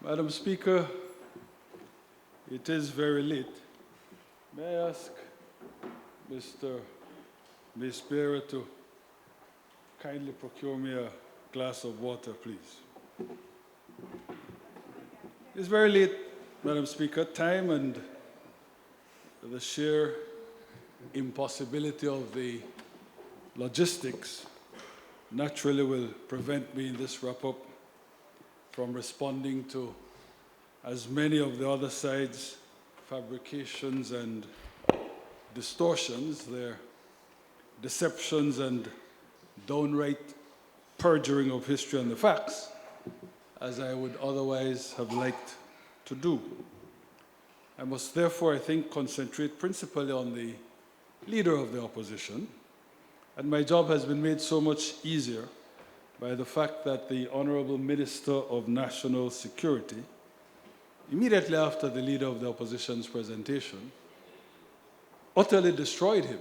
Madam Speaker, it is very late. May I ask Miss Barrow to kindly procure me a glass of water, please? It's very late, Madam Speaker. Time and the sheer impossibility of the logistics naturally will prevent me in this wrap-up from responding to as many of the other side's fabrications and distortions, their deceptions and downright perjuring of history and the facts, as I would otherwise have liked to do. I must therefore, I think, concentrate principally on the leader of the opposition, and my job has been made so much easier by the fact that the Honorable Minister of National Security, immediately after the leader of the opposition's presentation, utterly destroyed him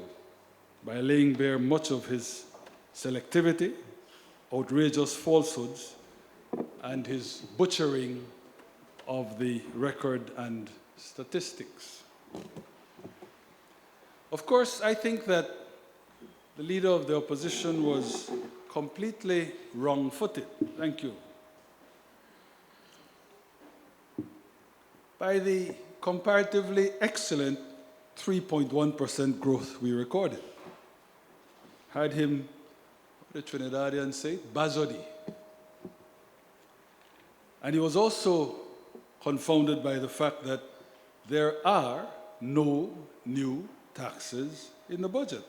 by laying bare much of his selectivity, outrageous falsehoods, and his butchering of the record and statistics. Of course, I think that the leader of the opposition was completely wrong-footed. Thank you. By the comparatively excellent 3.1% growth we recorded. Had him, what the Trinidadians say, bazodi. And he was also confounded by the fact that there are no new taxes in the budget.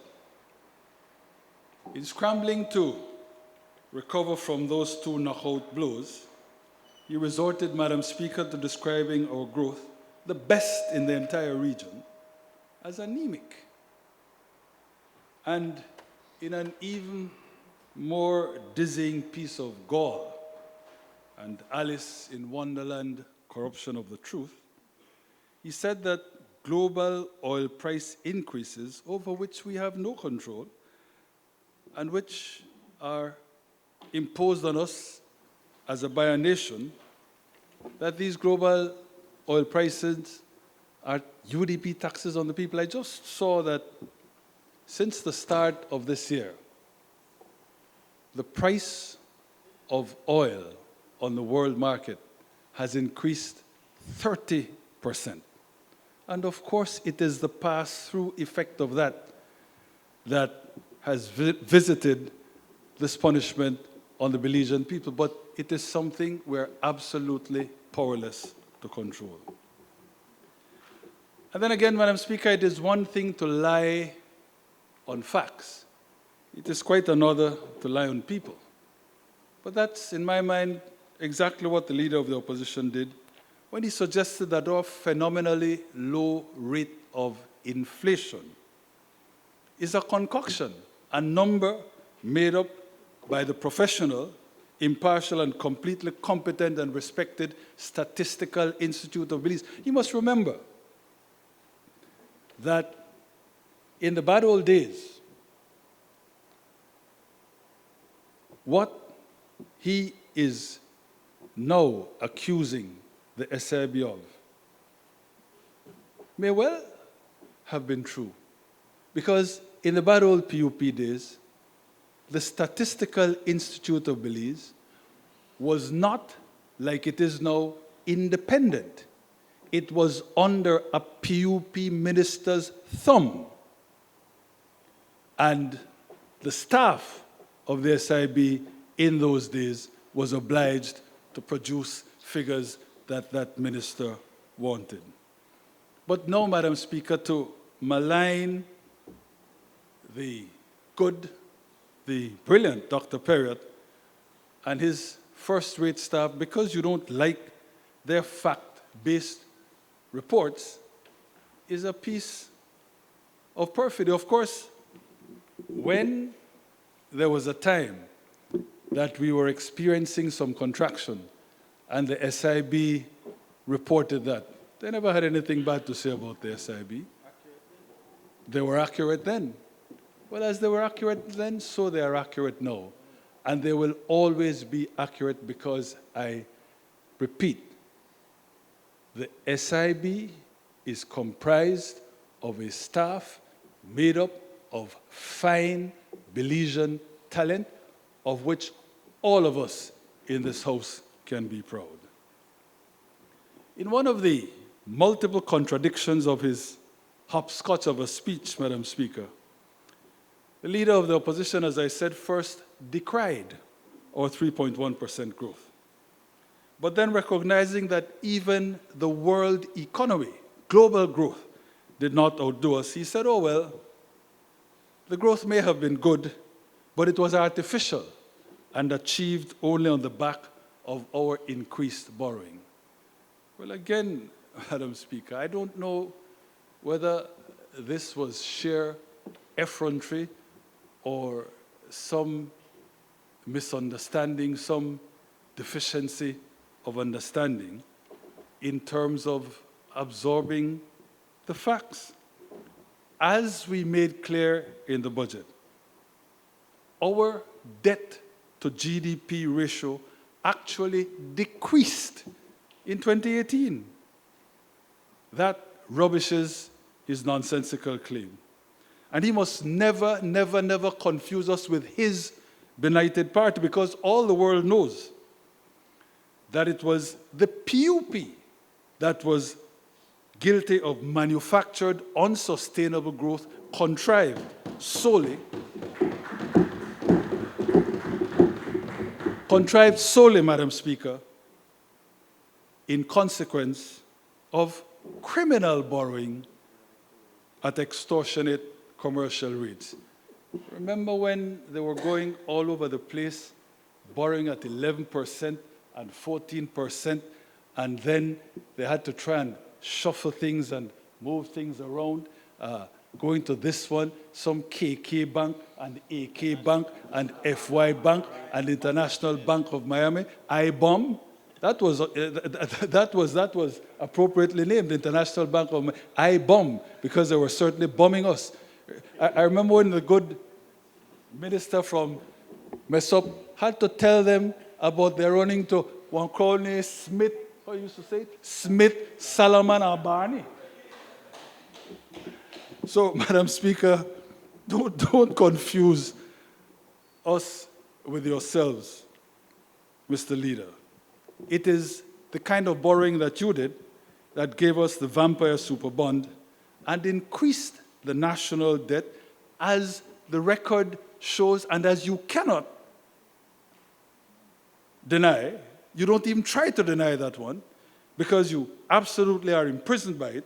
In scrambling to recover from those two knockout blows, he resorted, Madam Speaker, to describing our growth, the best in the entire region, as anemic. And in an even more dizzying piece of gall and Alice in Wonderland corruption of the truth, he said that global oil price increases over which we have no control and which are imposed on us as a buyer nation, that these global oil prices are UDP taxes on the people. I just saw that since the start of this year, the price of oil on the world market has increased 30%. And of course, it is the pass-through effect of that that has visited this punishment on the Belizean people, but it is something we're absolutely powerless to control. And then again, Madam Speaker, it is one thing to lie on facts. It is quite another to lie on people. But that's, in my mind, exactly what the leader of the opposition did when he suggested that our phenomenally low rate of inflation is a concoction, a number made up by the professional, impartial, and completely competent and respected Statistical Institute of Belize. You must remember that in the bad old days, what he is now accusing the SIB of may well have been true. Because in the bad old PUP days, the Statistical Institute of Belize was not, like it is now, independent. It was under a PUP minister's thumb. And the staff of the SIB in those days was obliged to produce figures that that minister wanted. But now, Madam Speaker, to malign the good, the brilliant Dr. Perriott and his first-rate staff because you don't like their fact-based reports is a piece of perfidy. Of course, when there was a time that we were experiencing some contraction and the SIB reported that, they never had anything bad to say about the SIB. They were accurate then. Well, as they were accurate then, so they are accurate now. And they will always be accurate because, I repeat, The SIB is comprised of a staff made up of fine Belizean talent, of which all of us in this House can be proud. In one of the multiple contradictions of his hopscotch of a speech, Madam Speaker, the leader of the opposition, as I said, first decried our 3.1% growth. But then recognizing that even the world economy, global growth, did not outdo us, he said, oh, well, the growth may have been good, but it was artificial and achieved only on the back of our increased borrowing. Well, again, Madam Speaker, I don't know whether this was sheer effrontery or some misunderstanding, some deficiency of understanding in terms of absorbing the facts. As we made clear in the budget, our debt to GDP ratio actually decreased in 2018. That rubbishes his nonsensical claim. And he must never, never, never confuse us with his benighted party, because all the world knows that it was the PUP that was guilty of manufactured, unsustainable growth contrived solely, Madam Speaker, in consequence of criminal borrowing at extortionate commercial rates. Remember when they were going all over the place, borrowing at 11% and 14%, and then they had to try and shuffle things and move things around, going to this one, some KK Bank and AK Bank and FY Bank and International Bank of Miami, IBOM. That was appropriately named International Bank of Miami, IBOM, because they were certainly bombing us. I remember when the good minister from Mesop had to tell them about their running to one called Smith, how you used to say it? Smith, Salomon, or Barney. So, Madam Speaker, don't confuse us with yourselves, Mr. Leader. It is the kind of borrowing that you did that gave us the vampire super bond and increased the national debt, as the record shows, and as you cannot deny. You don't even try to deny that one, because you absolutely are imprisoned by it.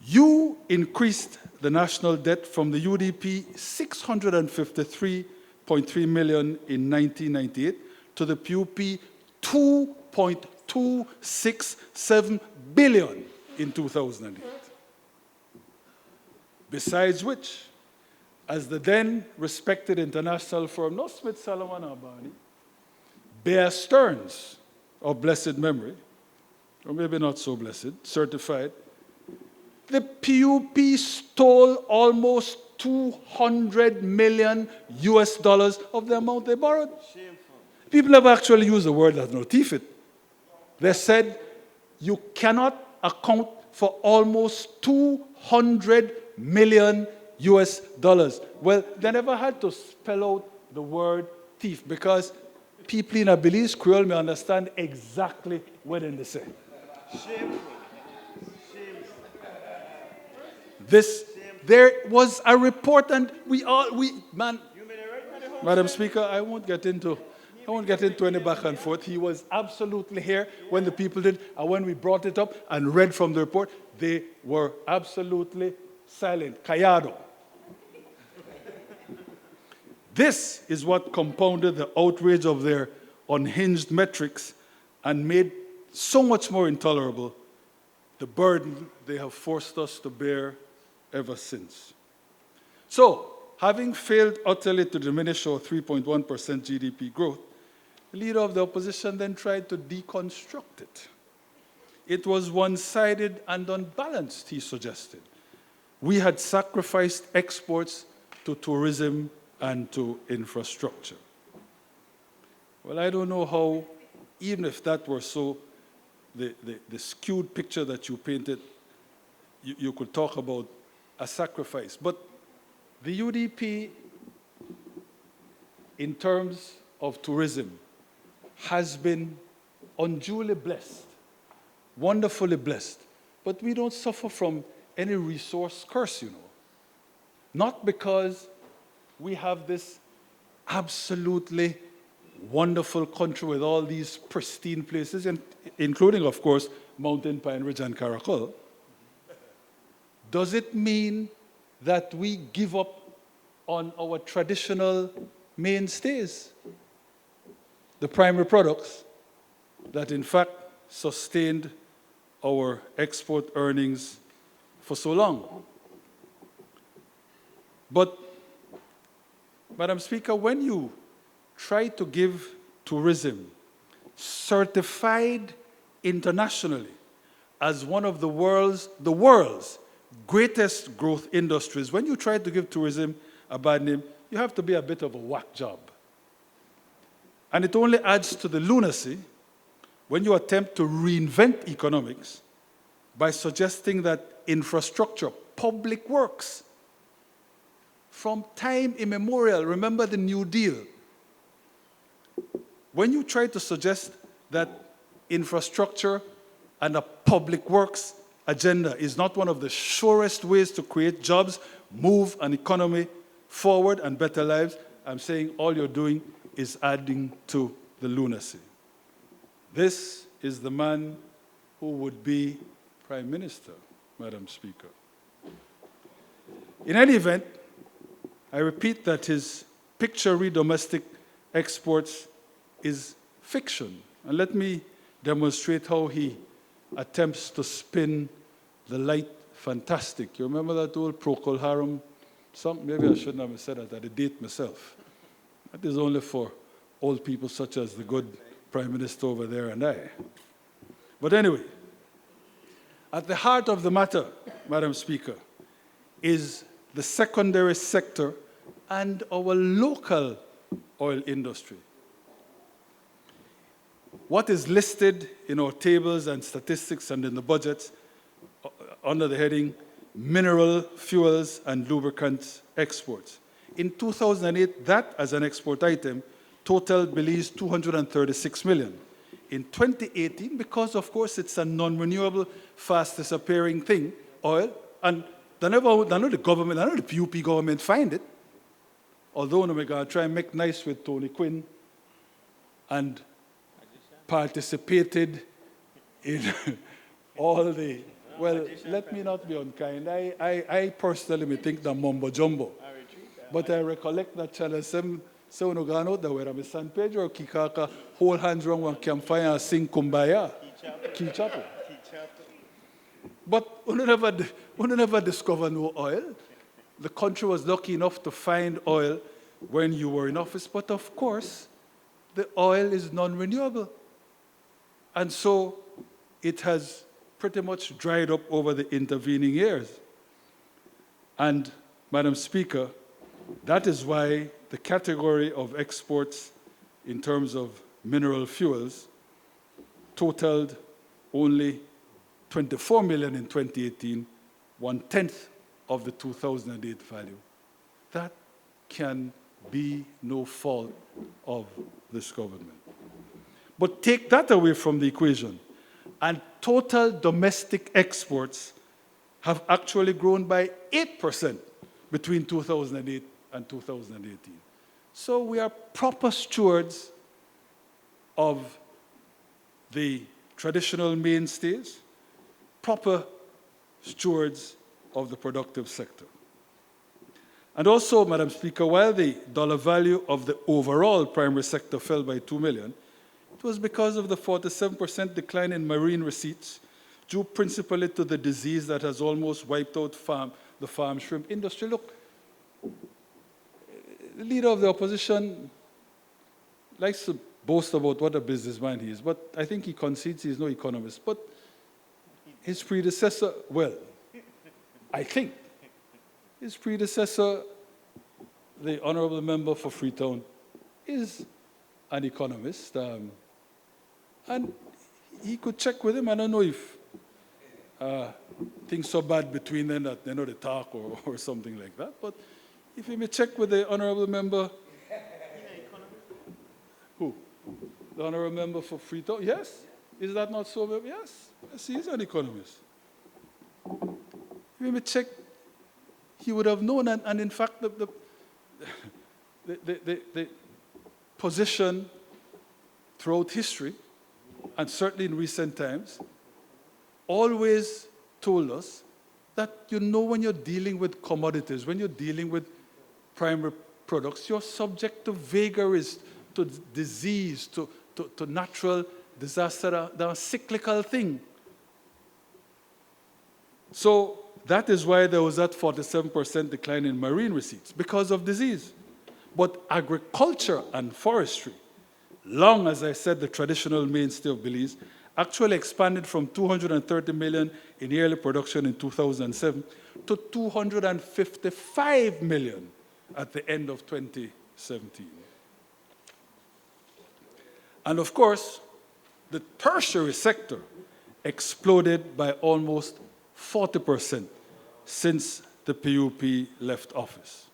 You increased the national debt from the UDP 653.3 million in 1998 to the PUP 2.267 billion in 2008. Besides which, as the then respected international firm, not Smith, Salomon, or Barney, Bear Stearns, of blessed memory, or maybe not so blessed, certified, the PUP stole almost $200 million of the amount they borrowed. Shameful. People have actually used a word that's no teeth it. They said you cannot account for almost $200 million. Well, they never had to spell out the word thief, because people in a Belize Creole may understand exactly what they say. Shameful. There was a report, and Madam Speaker, I won't get into any back and forth. He was absolutely here when the people did, and when we brought it up and read from the report, they were absolutely silent, callado. This is what compounded the outrage of their unhinged metrics and made so much more intolerable the burden they have forced us to bear ever since. So, having failed utterly to diminish our 3.1% GDP growth, the leader of the opposition then tried to deconstruct it. It was one-sided and unbalanced, he suggested. We had sacrificed exports to tourism and to infrastructure. Well, I don't know how, even if that were so, the skewed picture that you painted, you could talk about a sacrifice. But the UDP, in terms of tourism, has been unduly blessed, wonderfully blessed. But we don't suffer from any resource curse, you know. Not because we have this absolutely wonderful country with all these pristine places, and including, of course, Mountain Pine Ridge and Caracol. Does it mean that we give up on our traditional mainstays, the primary products that in fact sustained our export earnings for so long? But, Madam Speaker, when you try to give tourism certified internationally as one of the world's greatest growth industries, when you try to give tourism a bad name, you have to be a bit of a whack job. And it only adds to the lunacy when you attempt to reinvent economics by suggesting that infrastructure, public works, from time immemorial, remember the New Deal. When you try to suggest that infrastructure and a public works agenda is not one of the surest ways to create jobs, move an economy forward and better lives, I'm saying all you're doing is adding to the lunacy. This is the man who would be Prime Minister, Madam Speaker. In any event, I repeat that his picture-read domestic exports is fiction. And let me demonstrate how he attempts to spin the light fantastic. You remember that old Procol Harum song? Maybe I shouldn't have said that. I'd date myself. That is only for old people such as the good Prime Minister over there and I. But anyway, at the heart of the matter, Madam Speaker, is the secondary sector and our local oil industry. What is listed in our tables and statistics and in the budgets under the heading mineral fuels and lubricants exports. In 2008, that as an export item totaled Belize 236 million. In 2018, because of course it's a non-renewable, fast disappearing thing, oil, and they know the government, they know the PUP government find it, although we're going to try and make nice with Tony Quinn and participated in all the, well, let me not be unkind. I personally think that mumbo jumbo. But I recollect that Channel 7, so no gano that where I'm San Pedro, Kikaka, hold hands around one campfire and sing Kumbaya. Key Chapel. But we never discover no oil. The country was lucky enough to find oil when you were in office, but of course, the oil is non-renewable. And so it has pretty much dried up over the intervening years. And, Madam Speaker, that is why the category of exports in terms of mineral fuels totaled only 24 million in 2018, 1/10 of the 2008 value. That can be no fault of this government. But take that away from the equation, and total domestic exports have actually grown by 8% between 2008 and 2018. So we are proper stewards of the traditional mainstays, proper stewards of the productive sector. And also, Madam Speaker, while the dollar value of the overall primary sector fell by 2 million, it was because of the 47% decline in marine receipts, due principally to the disease that has almost wiped out the farm shrimp industry. Look, the leader of the opposition likes to boast about what a businessman he is, but I think he concedes he's no economist. But his predecessor, well, I think his predecessor, the honorable member for Freetown, is an economist. And he could check with him. I don't know if things so bad between them that they know they talk or something like that. But if you may check with the honorable member. Who? The honorable member for Freetown? Yes. Is that not so? Yes. Yes, he is an economist. If you may check, he would have known. And in fact, the position throughout history, and certainly in recent times, always told us that you know when you're dealing with commodities, when you're dealing with primary products, you're subject to vagaries, to disease, to natural disaster. They're a cyclical thing. So that is why there was that 47% decline in marine receipts, because of disease. But agriculture and forestry, long as I said the traditional mainstay of Belize, actually expanded from 230 million in yearly production in 2007 to 255 million at the end of 2017. And of course, the tertiary sector exploded by almost 40% since the PUP left office.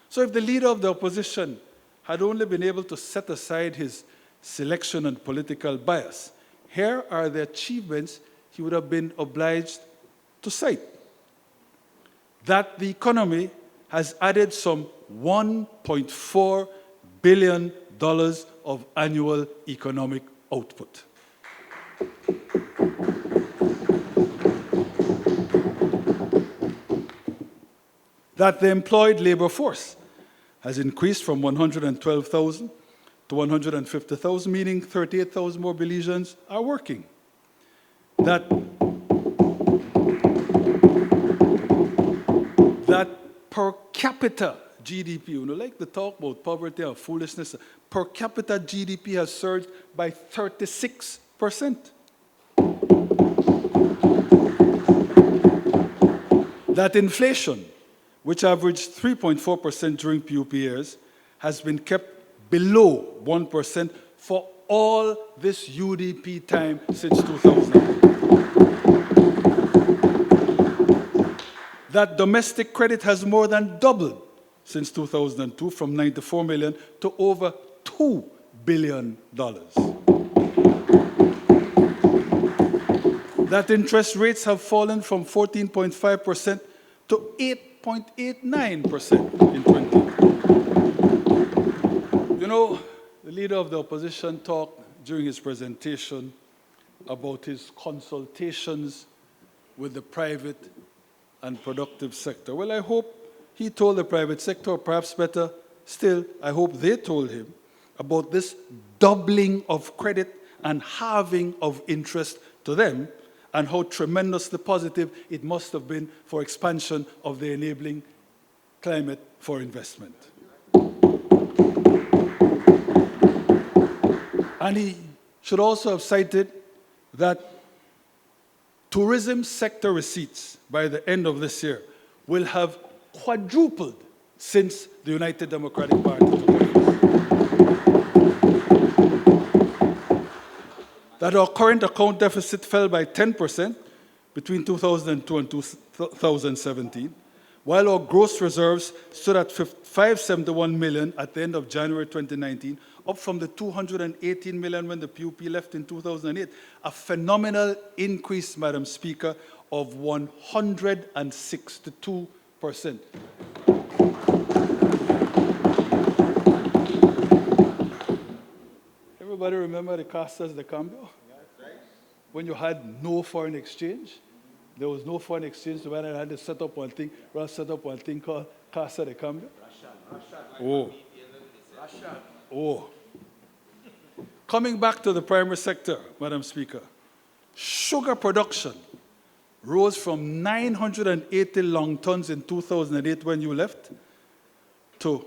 So if the leader of the opposition had only been able to set aside his selection and political bias, here are the achievements he would have been obliged to cite. That the economy has added some $1.4 billion of annual economic output. That the employed labor force has increased from 112,000 to 150,000, meaning 38,000 more Belizeans are working. That per capita GDP, you know, like the talk about poverty and foolishness, per capita GDP has surged by 36%. That inflation, which averaged 3.4% during PUP years, has been kept below 1% for all this UDP time since 2000. That domestic credit has more than doubled since 2002, from 94 million to over $2 billion. That interest rates have fallen from 14.5% to 8.89% in 2020. You know, the leader of the opposition talked during his presentation about his consultations with the private and productive sector. Well, I hope he told the private sector, or perhaps better still, I hope they told him about this doubling of credit and halving of interest to them, and how tremendously positive it must have been for expansion of the enabling climate for investment. And he should also have cited that tourism sector receipts by the end of this year will have quadrupled since the United Democratic Party took office. That our current account deficit fell by 10% between 2002 and 2017, while our gross reserves stood at 571 million at the end of January 2019, up from the 218 million when the PUP left in 2008, a phenomenal increase, Madam Speaker, of 162%. Everybody remember the Casas de Cambio? When you had no foreign exchange? There was no foreign exchange, so when I had to set up one thing called Casa de Cambio. Oh. Coming back to the primary sector, Madam Speaker, sugar production rose from 980 long tons in 2008 when you left to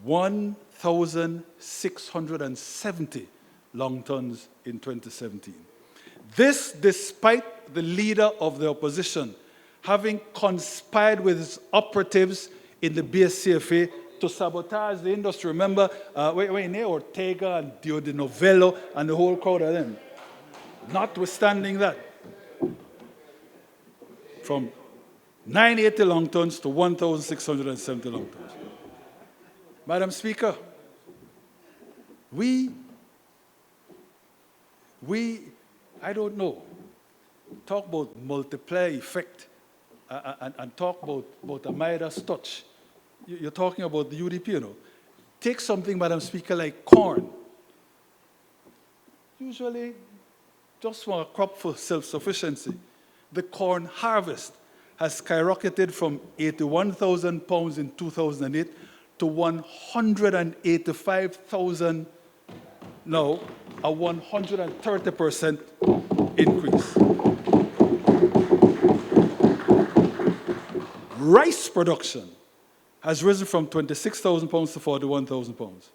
1,670 long tons in 2017. This despite the leader of the opposition having conspired with his operatives in the BSCFA to sabotage the industry. Remember, Ortega and Dio de Novello and the whole crowd of them. Notwithstanding that, from 980 long tons to 1,670 long tons. Madam Speaker, we, I don't know, talk about multiplier effect and talk about a Midas touch. You're talking about the UDP, you know. Take something, Madam Speaker, like corn. Usually, just for a crop for self-sufficiency, the corn harvest has skyrocketed from 81,000 pounds in 2008 to 185,000 now, a 130% increase. Rice production has risen from 26,000 pounds to 41,000 pounds.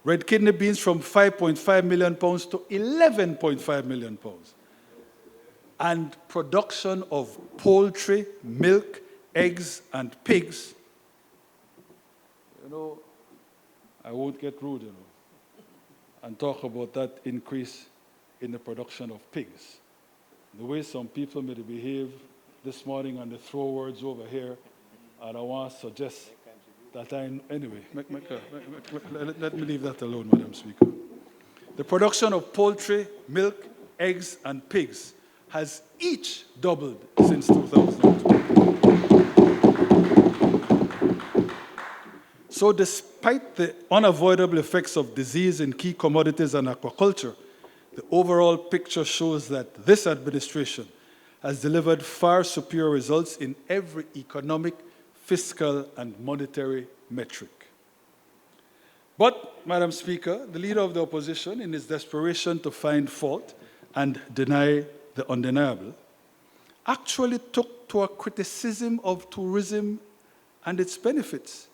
Red kidney beans from 5.5 million pounds to 11.5 million pounds. And production of poultry, milk, eggs, and pigs, you know, I won't get rude, you know, and talk about that increase in the production of pigs. The way some people may behave this morning and they throw words over here, and I want to suggest that anyway, let me leave that alone, Madam Speaker. The production of poultry, milk, eggs, and pigs has each doubled since 2002. So despite the unavoidable effects of disease in key commodities and aquaculture, the overall picture shows that this administration has delivered far superior results in every economic, fiscal, and monetary metric. But, Madam Speaker, the Leader of the Opposition, in his desperation to find fault and deny the undeniable, actually took to a criticism of tourism and its benefits,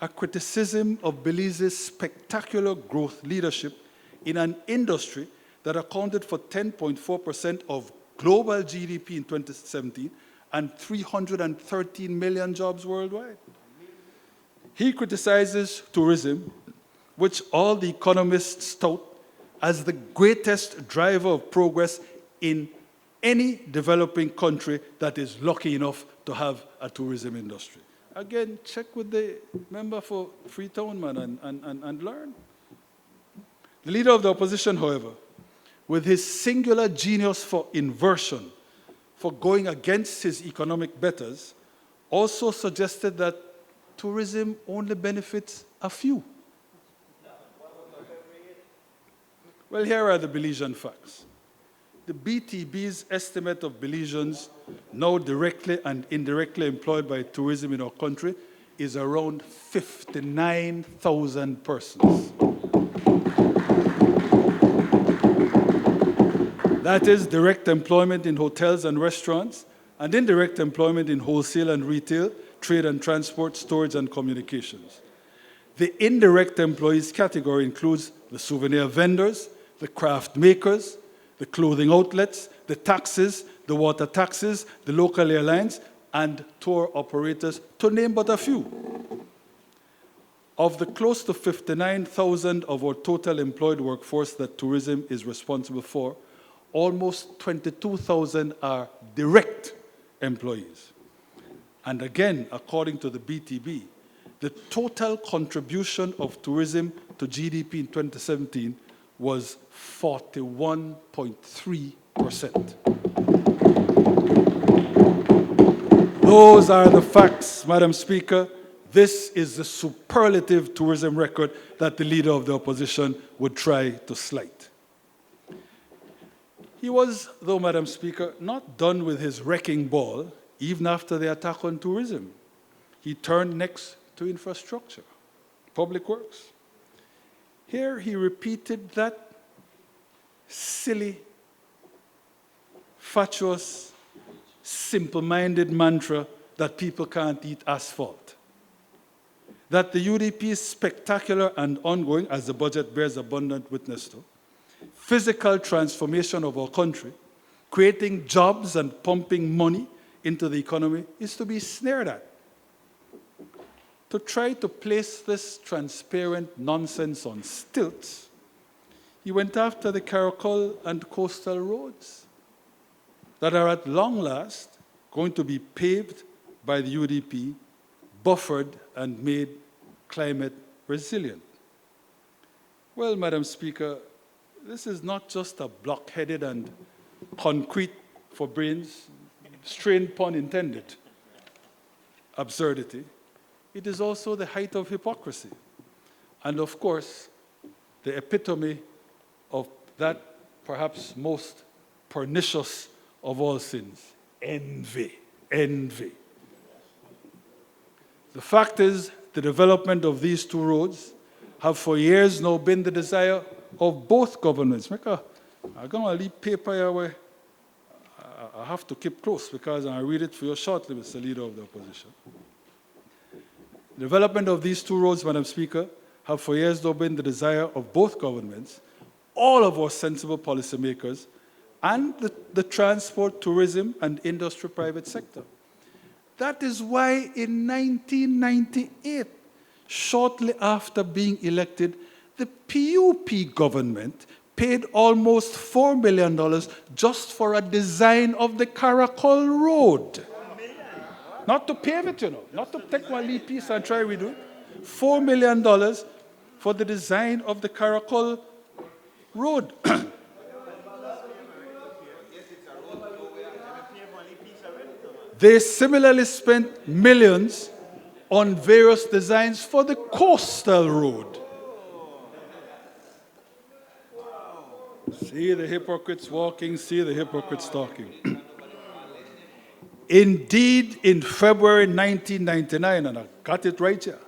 a criticism of Belize's spectacular growth leadership in an industry that accounted for 10.4% of global GDP in 2017 and 313 million jobs worldwide. He criticizes tourism, which all the economists tout as the greatest driver of progress in any developing country that is lucky enough to have a tourism industry. Again, check with the member for Freetown, man, and learn. The Leader of the Opposition, however, with his singular genius for inversion, for going against his economic betters, also suggested that tourism only benefits a few. Well, here are the Belizean facts. The BTB's estimate of Belizeans now directly and indirectly employed by tourism in our country is around 59,000 persons. That is direct employment in hotels and restaurants, and indirect employment in wholesale and retail, trade and transport, storage and communications. The indirect employees category includes the souvenir vendors, the craft makers, the clothing outlets, the taxis, the water taxis, the local airlines, and tour operators, to name but a few. Of the close to 59,000 of our total employed workforce that tourism is responsible for, almost 22,000 are direct employees. And again, according to the BTB, the total contribution of tourism to GDP in 2017 was 41.3%. Those are the facts, Madam Speaker. This is the superlative tourism record that the Leader of the Opposition would try to slight. He was, though, Madam Speaker, not done with his wrecking ball, even after the attack on tourism. He turned next to infrastructure, public works. Here he repeated that silly, fatuous, simple-minded mantra that people can't eat asphalt. That the UDP is spectacular and ongoing, as the budget bears abundant witness to, physical transformation of our country, creating jobs and pumping money into the economy, is to be sneered at. To try to place this transparent nonsense on stilts, He went after the Caracol and coastal roads that are at long last going to be paved by the UDP, buffered and made climate resilient. Well, Madam Speaker, this is not just a block-headed and concrete for brains, strained pun intended, absurdity. It is also the height of hypocrisy. And of course, the epitome of that perhaps most pernicious of all sins, envy. Envy. The fact is, the development of these two roads have for years now been the desire of both governments. I'm going to leave paper here where I have to keep close because I'll read it for you shortly, Mr. Leader of the Opposition. The development of these two roads, Madam Speaker, have for years now been the desire of both governments, all of our sensible policymakers, and the transport, tourism, and industry private sector. That is why in 1998, shortly after being elected, the PUP government paid almost $4 million just for a design of the Caracol Road. Not to pave it, not to take one little piece and try to redo it. $4 million for the design of the Caracol Road. They similarly spent millions on various designs for the coastal road. See the hypocrites walking, see the hypocrites talking. Indeed, in February 1999, and I got it right here,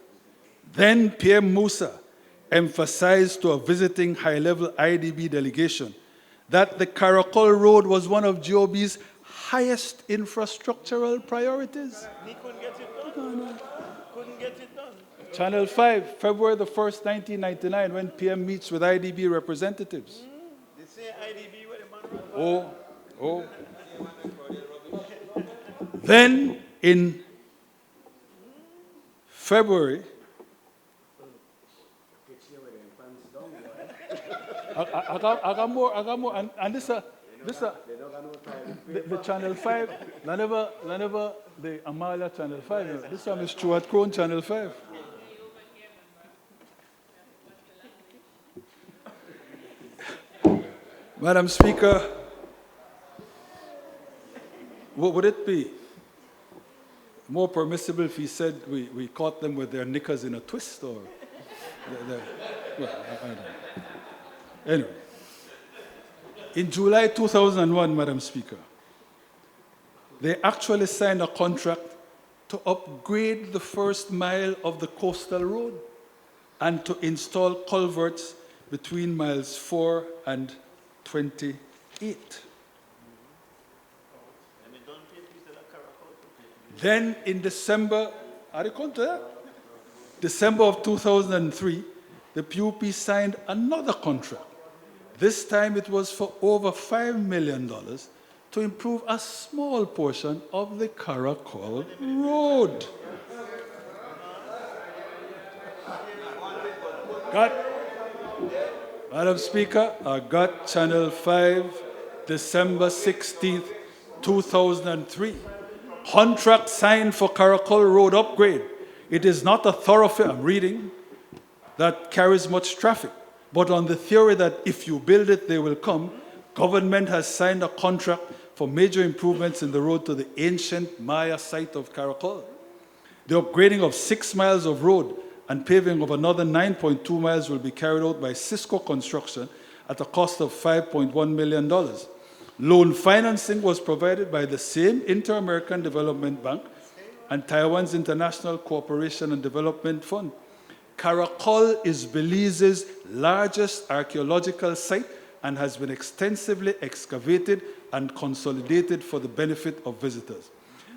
then PM Musa emphasized to a visiting high-level IDB delegation that the Caracol Road was one of GOB's highest infrastructural priorities. He couldn't get it done. No. Couldn't get it done. Channel 5, February the 1st, 1999, when PM meets with IDB representatives. They say IDB where the man Oh. Then in February, I got more, and this the Channel 5, whenever the Amalia Channel 5, this time is Stuart Crone Channel 5. Madam Speaker, what would it be more permissible if he said we caught them with their knickers in a twist, or well, I don't know. Anyway, in July 2001, Madam Speaker, they actually signed a contract to upgrade the first mile of the coastal road and to install culverts between miles 4 and 28. Then in December, December of 2003, the PUP signed another contract. This time it was for over $5 million to improve a small portion of the Caracol Road. Madam Speaker, I got Channel 5, December 16th, 2003. Contract signed for Caracol Road upgrade. It is not a thoroughfare, I'm reading, that carries much traffic. But on the theory that if you build it, they will come, government has signed a contract for major improvements in the road to the ancient Maya site of Caracol. The upgrading of 6 miles of road and paving of another 9.2 miles will be carried out by Cisco Construction at a cost of $5.1 million. Loan financing was provided by the same Inter-American Development Bank and Taiwan's International Cooperation and Development Fund. Caracol is Belize's largest archaeological site and has been extensively excavated and consolidated for the benefit of visitors.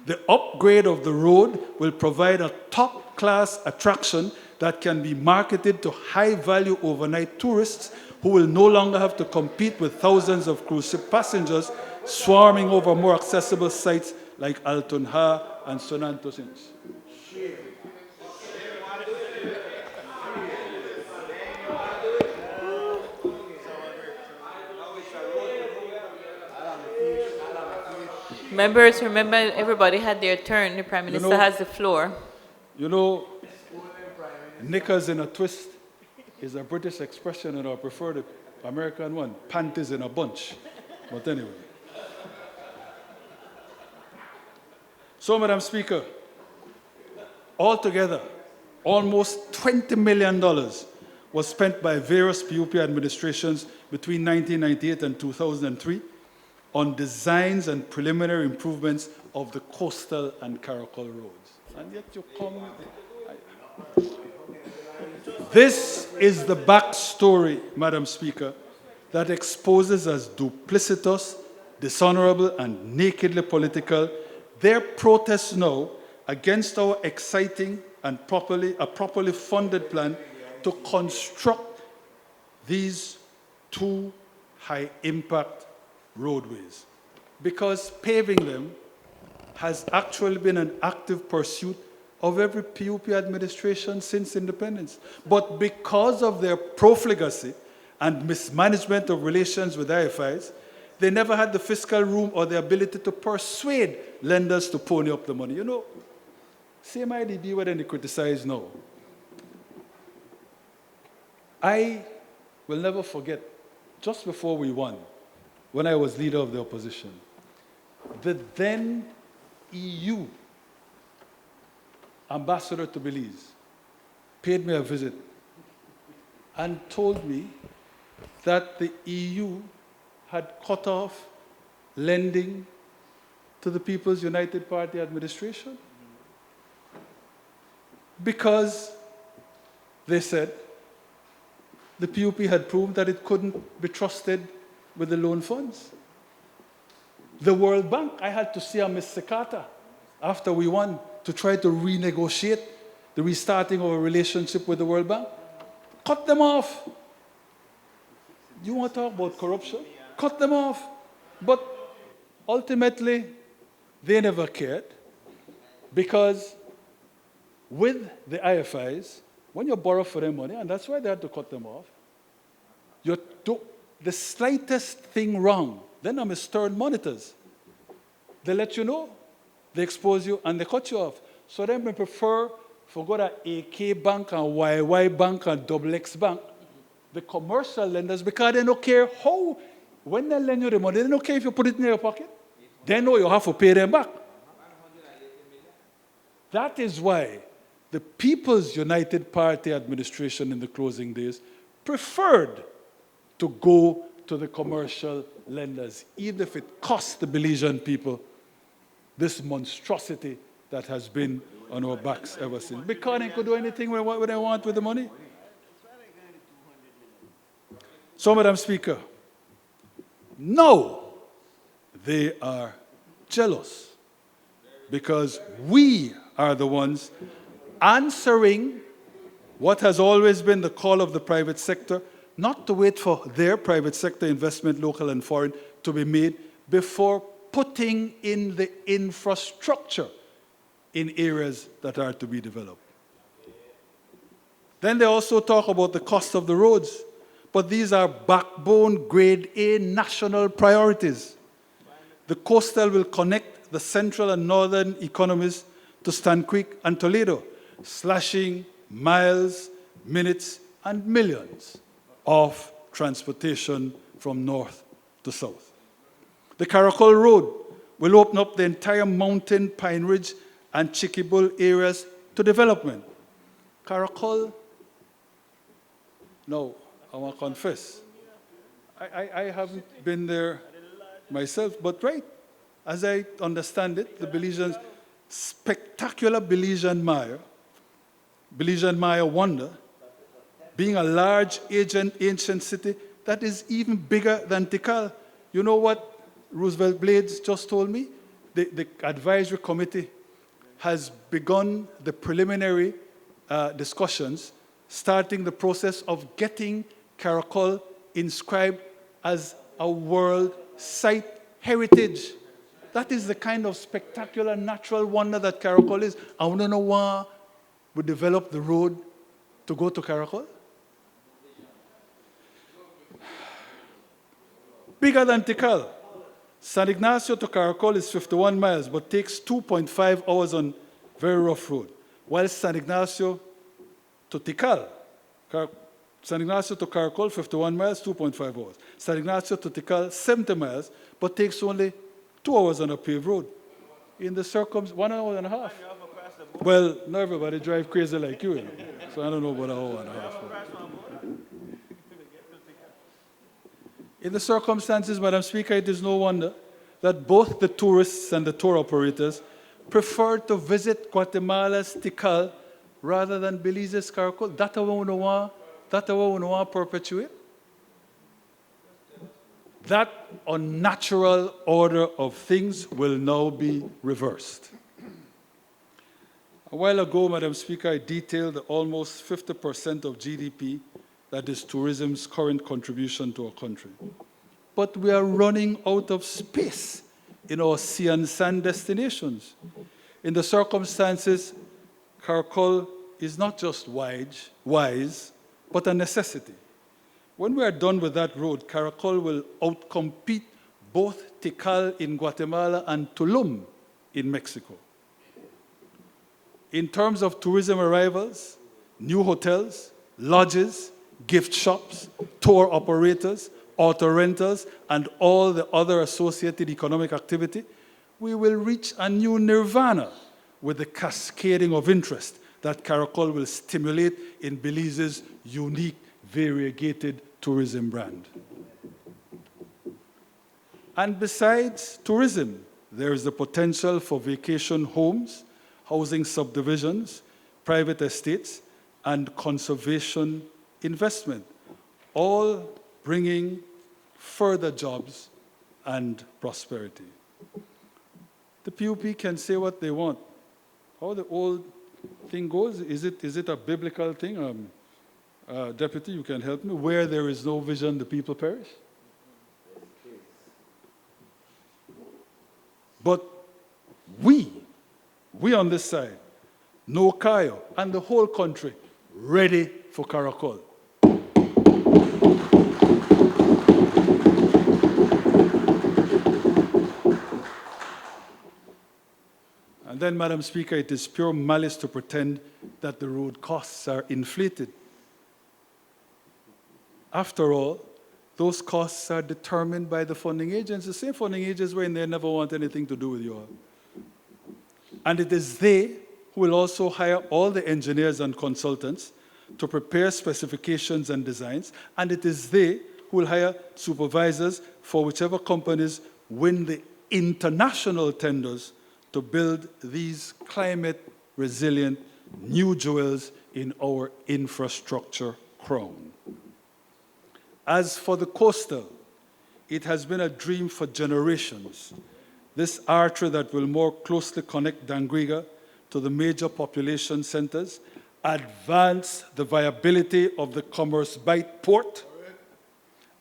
The upgrade of the road will provide a top-class attraction that can be marketed to high-value overnight tourists who will no longer have to compete with thousands of cruise ship passengers swarming over more accessible sites like Alton Ha and Sonantos. Members, remember everybody had their turn. The Prime Minister know- has the floor. You know, knickers in a twist is a British expression, and I prefer the American one, panties in a bunch. But anyway. So, Madam Speaker, altogether, almost $20 million was spent by various PUP administrations between 1998 and 2003 on designs and preliminary improvements of the coastal and Caracol roads. And yet you come... This is the backstory, Madam Speaker, that exposes as duplicitous, dishonorable, and nakedly political their protests now against our exciting and properly funded plan to construct these two high-impact roadways. Because paving them has actually been an active pursuit of every PUP administration since independence. But because of their profligacy and mismanagement of relations with IFIs, they never had the fiscal room or the ability to persuade lenders to pony up the money. You know, same IDB where they criticize now. I will never forget, just before we won, when I was leader of the opposition, the then EU ambassador to Belize paid me a visit and told me that the EU had cut off lending to the People's United Party administration because they said the PUP had proved that it couldn't be trusted with the loan funds. The World Bank, I had to see Ms. Sekata after we won to try to renegotiate the restarting of a relationship with the World Bank. Cut them off. You want to talk about corruption? Cut them off. But ultimately, they never cared because with the IFIs, when you borrow for their money, and that's why they had to cut them off, you do the slightest thing wrong, then I'm stern monitors. They let you know, they expose you, and they cut you off. So then we prefer for go to AK Bank and YY Bank and XX Bank, the commercial lenders, because they don't care how, when they lend you the money, they don't care if you put it in your pocket. They know you have to pay them back. That is why the People's United Party administration in the closing days preferred to go to the commercial lenders, even if it cost the Belizean people this monstrosity that has been on our backs ever since. Because they could do anything they want with the money. So, Madam Speaker, no, they are jealous because we are the ones answering what has always been the call of the private sector, not to wait for their private sector investment, local and foreign, to be made before putting in the infrastructure in areas that are to be developed. Then they also talk about the cost of the roads, but these are backbone grade A national priorities. The coastal will connect the central and northern economies to Stanquik and Toledo, slashing miles, minutes, and millions of transportation from north to south. The Caracol Road will open up the entire mountain, Pine Ridge, and Chiquibull areas to development. Caracol, no, I want to confess, I haven't been there myself, but right, as I understand it, the Belizeans, spectacular Belizean Maya wonder, being a large ancient city that is even bigger than Tikal. You know what Roosevelt Blades just told me? The advisory committee has begun the preliminary discussions, starting the process of getting Caracol inscribed as a World Site Heritage. That is the kind of spectacular natural wonder that Caracol is. I want to know why we developed the road to go to Caracol. Bigger than Tikal. San Ignacio to Caracol is 51 miles, but takes 2.5 hours on very rough road. While San Ignacio to Tikal, San Ignacio to Caracol, 51 miles, 2.5 hours. San Ignacio to Tikal, 70 miles, but takes only 2 hours on a paved road. In the 1 hour and a half. Well, not everybody drive crazy like you, so I don't know about an hour and a half. In the circumstances, Madam Speaker, it is no wonder that both the tourists and the tour operators prefer to visit Guatemala's Tikal rather than Belize's Caracol. That's what we want to perpetuate. That unnatural order of things will now be reversed. A while ago, Madam Speaker, I detailed the almost 50% of GDP that is tourism's current contribution to our country. But we are running out of space in our sea and sand destinations. In the circumstances, Caracol is not just wise, but a necessity. When we are done with that road, Caracol will outcompete both Tikal in Guatemala and Tulum in Mexico. In terms of tourism arrivals, new hotels, lodges, gift shops, tour operators, auto rentals, and all the other associated economic activity, we will reach a new nirvana with the cascading of interest that Caracol will stimulate in Belize's unique, variegated tourism brand. And besides tourism, there is the potential for vacation homes, housing subdivisions, private estates, and conservation investment, all bringing further jobs and prosperity. The PUP can say what they want. How the old thing goes, is it a biblical thing? Deputy, you can help me. Where there is no vision, the people perish. But we on this side, know Cayo and the whole country ready for Caracol. And then, Madam Speaker, it is pure malice to pretend that the road costs are inflated. After all, those costs are determined by the funding agents, the same funding agents when they never want anything to do with you all. And it is they who will also hire all the engineers and consultants to prepare specifications and designs, and it is they who will hire supervisors for whichever companies win the international tenders to build these climate-resilient new jewels in our infrastructure crown. As for the coastal, it has been a dream for generations. This artery that will more closely connect Dangriga to the major population centers, advance the viability of the Commerce Bight port,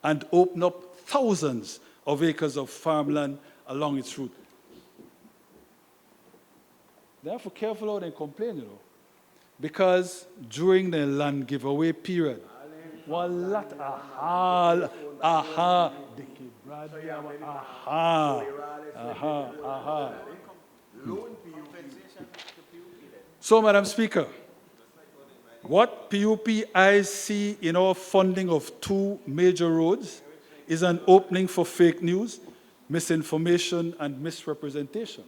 and open up thousands of acres of farmland along its route. They have to be careful how they complain, because during the land giveaway period, So, Madam Speaker, what PUP eyes see in our funding of 2 major roads is an opening for fake news, misinformation, and misrepresentation.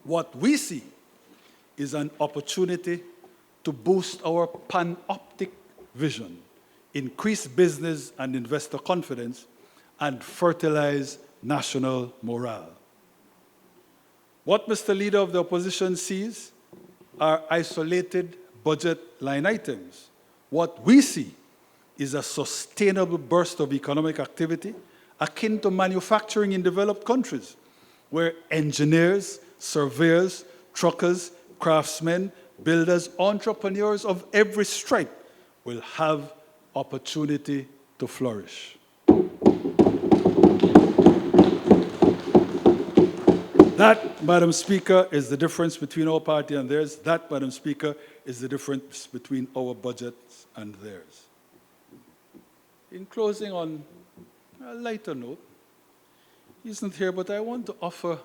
What we see is an opportunity to boost our panoptic vision, increase business and investor confidence, and fertilize national morale. What Mr. Leader of the Opposition sees are isolated budget line items. What we see is a sustainable burst of economic activity akin to manufacturing in developed countries, where engineers, surveyors, truckers, craftsmen, builders, entrepreneurs of every stripe will have opportunity to flourish. That, Madam Speaker, is the difference between our party and theirs. That, Madam Speaker, is the difference between our budgets and theirs. In closing, on a lighter note, He's not here, but I want to offer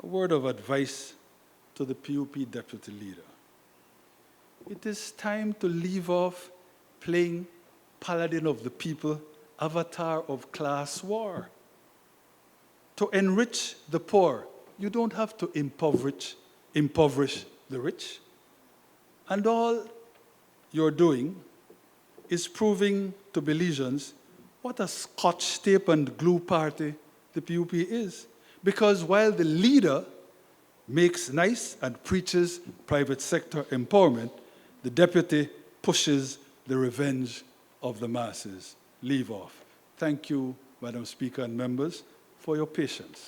a word of advice to the PUP deputy leader. It is time to leave off playing paladin of the people, avatar of class war. To enrich the poor, you don't have to impoverish the rich. And all you're doing is proving to Belizeans what a Scotch tape and glue party the PUP is. Because while the leader makes nice and preaches private sector empowerment, the deputy pushes the revenge of the masses. Leave off. Thank you, Madam Speaker and members, for your patience.